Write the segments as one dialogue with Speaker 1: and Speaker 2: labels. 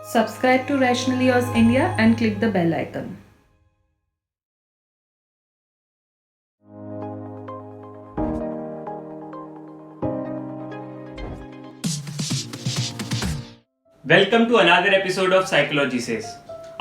Speaker 1: Subscribe to Rational Yours India and click the bell icon.
Speaker 2: Welcome to another episode of psychology says.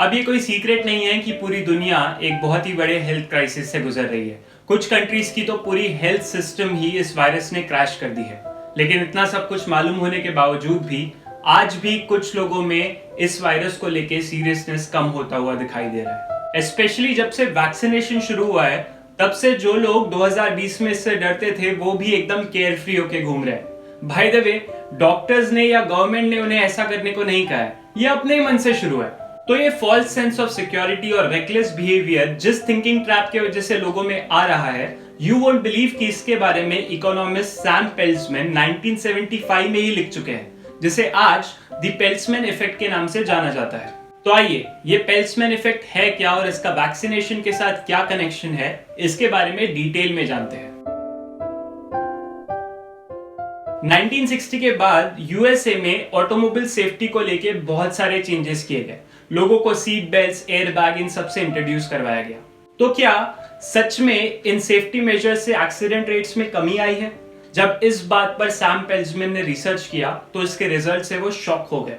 Speaker 2: अब ये कोई secret नहीं है कि पूरी दुनिया एक बहुत ही बड़े हेल्थ क्राइसिस से गुजर रही है। कुछ कंट्रीज की तो पूरी हेल्थ सिस्टम ही इस वायरस ने क्रैश कर दी है। लेकिन इतना सब कुछ मालूम होने के बावजूद भी आज भी कुछ लोगों में इस वायरस को लेके सीरियसनेस कम होता हुआ दिखाई दे रहा है। स्पेशली जब से वैक्सीनेशन शुरू हुआ है तब से जो लोग 2020 में इससे डरते थे वो भी एकदम केयर फ्री होके घूम रहे हैं। बाय द वे, डॉक्टर्स ने या गवर्नमेंट ने उन्हें ऐसा करने को नहीं कहा है, ये अपने ही मन से शुरू है। तो ये फॉल्स सेंस ऑफ सिक्योरिटी और रेकलेस बिहेवियर जिस थिंकिंग ट्रैप के वजह से लोगों में आ रहा है, यू वोंट बिलीव कि इसके बारे में इकोनॉमिस्ट सैम पेल्ट्समैन 1975 में ही लिख चुके हैं, जिसे आज द पेल्ट्समैन इफेक्ट के नाम से जाना जाता है। तो आइए, ये पेल्ट्समैन इफेक्ट है क्या और इसका वैक्सीनेशन के साथ क्या कनेक्शन है, इसके बारे में डिटेल में जानते हैं। 1960 के बाद यूएसए में ऑटोमोबाइल सेफ्टी को लेके बहुत सारे चेंजेस किए गए। लोगों को सीट बेल्ट्स, एयर बैग इन सबसे इंट्रोड्यूस करवाया गया। तो क्या सच में इन सेफ्टी मेजर्स से एक्सीडेंट रेट्स में कमी आई है? जब इस बात पर सैम पेल्ट्समैन ने रिसर्च किया तो इसके रिजल्ट से वो शॉक हो गए।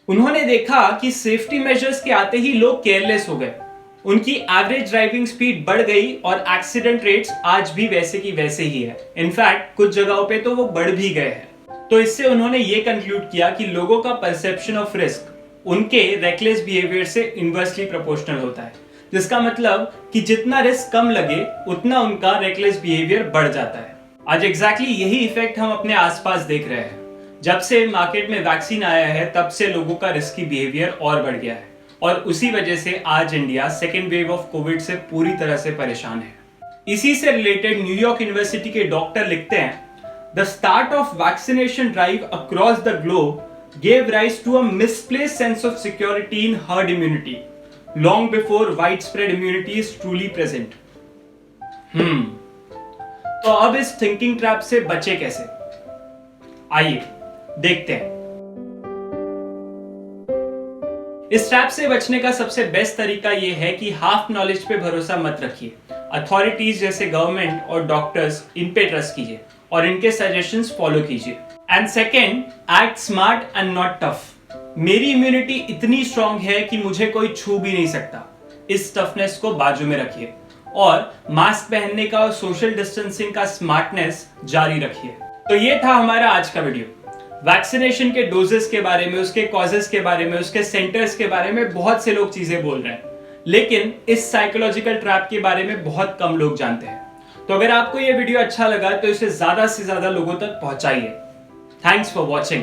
Speaker 2: उन्होंने देखा कि सेफ्टी मेजर्स के आते ही लोग केयरलेस हो गए। उनकी एवरेज ड्राइविंग स्पीड बढ़ गई और एक्सीडेंट रेट्स आज भी वैसे की वैसे ही है। इनफैक्ट कुछ जगहों पे तो वो बढ़ भी गए हैं। तो इससे उन्होंने ये कंक्लूड किया कि लोगों का परसेप्शन ऑफ रिस्क उनके रेकलेस बिहेवियर से इनवर्सली प्रोपोर्शनल होता है, जिसका मतलब कि जितना रिस्क कम लगे उतना उनका रेकलेस बिहेवियर बढ़ जाता है। आज एग्जैक्टली यही इफेक्ट हम अपने आसपास देख रहे हैं। जब से मार्केट में वैक्सीन आया है तब से लोगों का रिस्की बिहेवियर और बढ़ गया है और उसी वजह से आज India second wave of Covid से पूरी तरह से परेशान है। इसी से रिलेटेड न्यूयॉर्क यूनिवर्सिटी के डॉक्टर लिखते हैं, the start of vaccination drive across the globe gave rise to a misplaced sense of security in herd immunity long before widespread immunity is truly present. तो अब इस थिंकिंग ट्रैप से बचे कैसे? आइए देखते हैं। इस ट्रैप से बचने का सबसे बेस्ट तरीका यह है कि हाफ नॉलेज पे भरोसा मत रखिए। अथॉरिटीज जैसे गवर्नमेंट और डॉक्टर्स, इन पे ट्रस्ट कीजिए और इनके सजेशंस फॉलो कीजिए। And second, act smart and not tough. मेरी इम्यूनिटी इतनी स्ट्रांग है कि मुझे कोई छू भी नहीं सकता। इस टफनेस को बाजू में रखिए और मास्क पहनने का और सोशल डिस्टेंसिंग का स्मार्टनेस जारी रखिए। तो ये था हमारा आज का वीडियो। वैक्सीनेशन के डोजेस के बारे में, उसके कॉजेस के बारे में, उसके सेंटर्स के बारे में बहुत से लोग चीजें बोल रहे हैं, लेकिन इस साइकोलॉजिकल ट्रैप के बारे में बहुत कम लोग जानते हैं। तो अगर आपको यह वीडियो अच्छा लगा तो इसे ज्यादा से ज्यादा लोगों तक पहुंचाइए। Thanks for watching.